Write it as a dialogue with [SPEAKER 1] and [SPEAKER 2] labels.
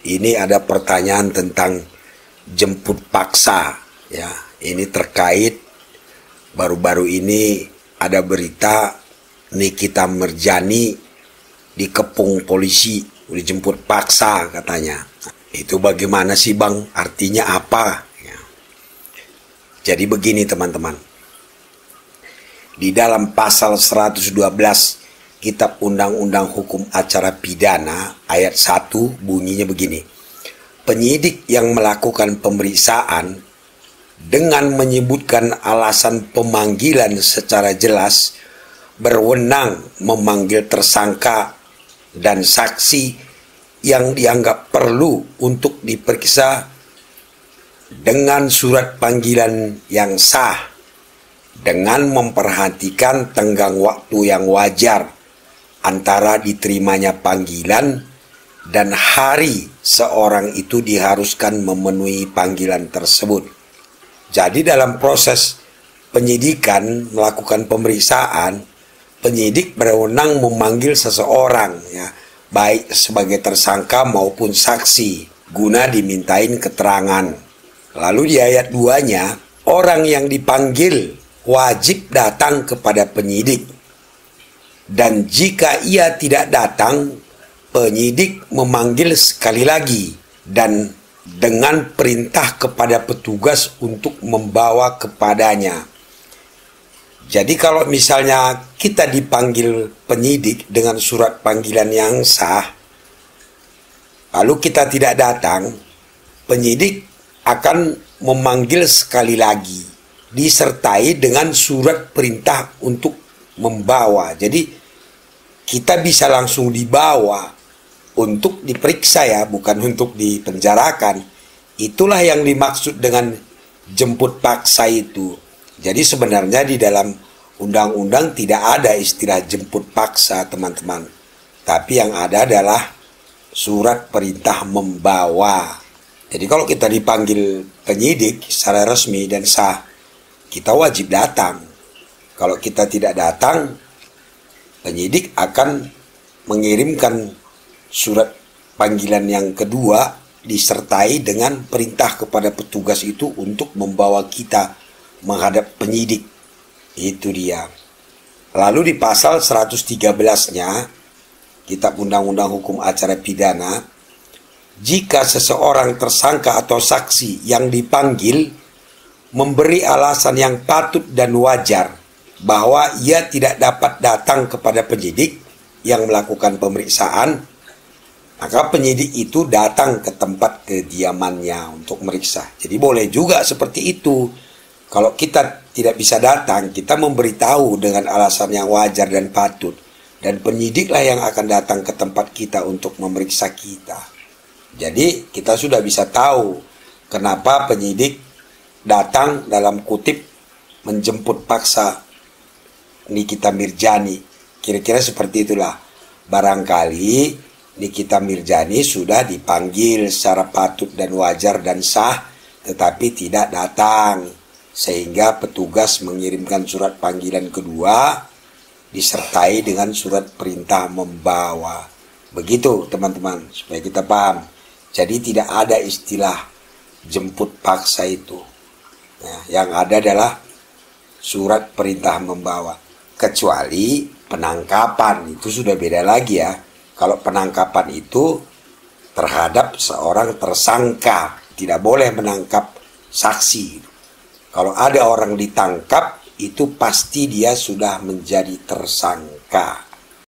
[SPEAKER 1] ini ada pertanyaan tentang jemput paksa, ya. Ini terkait baru-baru ini ada berita Nikita Mirzani dikepung polisi, dijemput paksa katanya. Itu bagaimana sih Bang? Artinya apa? Ya. Jadi begini teman-teman. Di dalam pasal 112 Kitab Undang-Undang Hukum Acara Pidana ayat 1 bunyinya begini. Penyidik yang melakukan pemeriksaan dengan menyebutkan alasan pemanggilan secara jelas berwenang memanggil tersangka dan saksi yang dianggap perlu untuk diperiksa dengan surat panggilan yang sah, dengan memperhatikan tenggang waktu yang wajar antara diterimanya panggilan dan hari seorang itu diharuskan memenuhi panggilan tersebut. Jadi dalam proses penyidikan melakukan pemeriksaan, penyidik berwenang memanggil seseorang, ya, baik sebagai tersangka maupun saksi, guna dimintain keterangan. Lalu di ayat 2-nya, orang yang dipanggil wajib datang kepada penyidik. Dan jika ia tidak datang, penyidik memanggil sekali lagi dan dengan perintah kepada petugas untuk membawa kepadanya. Jadi kalau misalnya kita dipanggil penyidik dengan surat panggilan yang sah, lalu kita tidak datang, penyidik akan memanggil sekali lagi, disertai dengan surat perintah untuk membawa. Jadi kita bisa langsung dibawa untuk diperiksa, ya, bukan untuk dipenjarakan. Itulah yang dimaksud dengan jemput paksa itu. Jadi sebenarnya di dalam undang-undang tidak ada istilah jemput paksa, teman-teman. Tapi yang ada adalah surat perintah membawa. Jadi kalau kita dipanggil penyidik secara resmi dan sah, kita wajib datang. Kalau kita tidak datang, penyidik akan mengirimkan surat panggilan yang kedua disertai dengan perintah kepada petugas itu untuk membawa kita menghadap penyidik. Itu dia. Lalu di pasal 113-nya Kitab Undang-Undang Hukum Acara Pidana, jika seseorang tersangka atau saksi yang dipanggil memberi alasan yang patut dan wajar bahwa ia tidak dapat datang kepada penyidik yang melakukan pemeriksaan, maka penyidik itu datang ke tempat kediamannya untuk meriksa. Jadi boleh juga seperti itu. Kalau kita tidak bisa datang, kita memberitahu dengan alasan yang wajar dan patut. Dan penyidiklah yang akan datang ke tempat kita untuk memeriksa kita. Jadi kita sudah bisa tahu kenapa penyidik datang dalam kutip menjemput paksa Nikita Mirzani. Kira-kira seperti itulah. Barangkali Nikita Mirzani sudah dipanggil secara patut dan wajar dan sah, tetapi tidak datang. Sehingga petugas mengirimkan surat panggilan kedua disertai dengan surat perintah membawa. Begitu teman-teman, supaya kita paham. Jadi tidak ada istilah jemput paksa itu. Nah, yang ada adalah surat perintah membawa. Kecuali penangkapan, itu sudah beda lagi, ya. Kalau penangkapan itu terhadap seorang tersangka, tidak boleh menangkap saksi. Kalau ada orang ditangkap, itu pasti dia sudah menjadi tersangka.